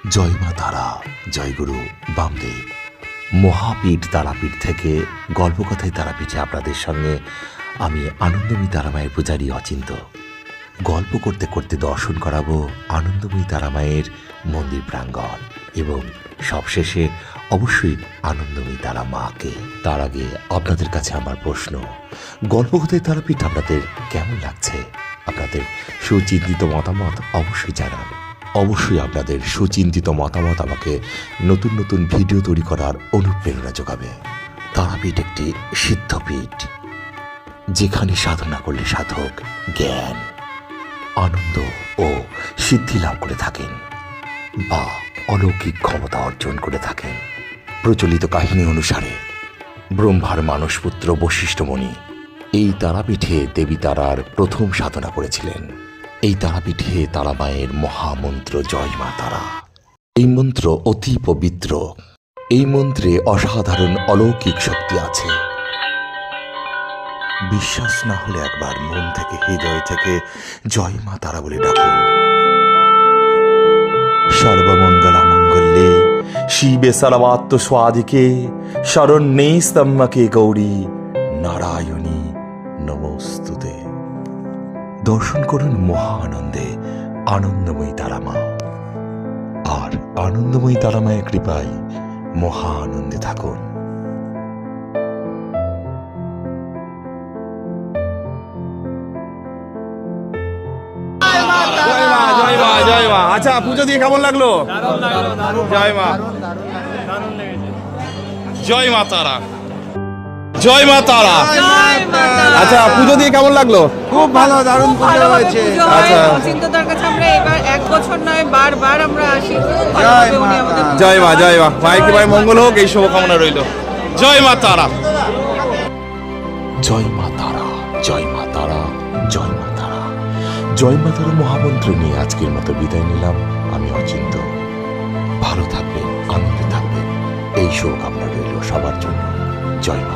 জয় মা তারা, জয় গুরু বামদেব। মহাপীঠ তারাপীঠ থেকে গল্পকথায় তারাপীঠে আপনাদের সঙ্গে আমি আনন্দময়ী তারামায়ের পূজারী অচিন্ত। গল্প করতে করতে দর্শন করাবো আনন্দময়ী তারামায়ের মন্দির প্রাঙ্গণ এবং সবশেষে অবশ্যই আনন্দময়ী তারা মাকে। তার আগে আপনাদের কাছে আমার প্রশ্ন, গল্পকথায় তারাপীঠ আপনাদের কেমন লাগছে? আপনাদের সুচিন্তিত মতামত অবশ্যই জানান। অবশ্যই আপনাদের সুচিন্তিত মতামত আমাকে নতুন নতুন ভিডিও তৈরি করার অনুপ্রেরণা যোগাবে। তারাপীঠ একটি সিদ্ধপীঠ, যেখানে সাধনা করলে সাধক জ্ঞান, আনন্দ ও সিদ্ধি লাভ করে থাকেন বা অলৌকিক ক্ষমতা অর্জন করে থাকেন। প্রচলিত কাহিনী অনুসারে ব্রহ্মার মানসপুত্র বশিষ্ঠমণি এই তারাপীঠে দেবী তারার প্রথম সাধনা করেছিলেন। এই তারাপীঠে তারা মায়ের মহামন্ত্র জয় মা তারা। এই মন্ত্র অতি পবিত্র। এই মন্ত্রে অসাধারণ অলৌকিক শক্তি আছে। বিশ্বাস না হলে একবার মন থেকে, হৃদয় থেকে জয় মা তারা বলে ডাকুন। সর্বমঙ্গলামঙ্গল্যে শিবে সর্বাত্ম স্বাদিকে শরণ্যে স্তম্ভকে গৌরী নারায়ণী নমস্তুতে। দর্শন করুন মহা আনন্দে আনন্দময়ী তারামা, আর আনন্দময়ী তারামায়ের কৃপায় মহা আনন্দে থাকুন। জয় মা। আচ্ছা, পুজো দিয়ে কেমন লাগলো? জয় মা। জয় মা তারা, জয় মা তারা। আচ্ছা, পুজো দিয়ে কেমন লাগলো? খুব ভালো, দারুণ পুজো হয়েছে। আচ্ছা, অচিন্তদার কাছে আমরা এবার এক বছর নয় বারবার আমরা আসি। জয় মা। জয় মা, জয় মা। মায়ের কৃপায় মঙ্গল হোক, এই শুভকামনা রইল। জয় মা তারা, জয় মা তারা, জয় মা তারা, জয় মা তারা। জয় মা তারা মহামন্ত্র নিয়ে আজকের মতো বিদায় নিলাম। আমি অচিন্ত। ভালো থাকবেন, আনন্দে থাকবেন, এই শুভকামনা রইল সবার জন্য। জয় মা।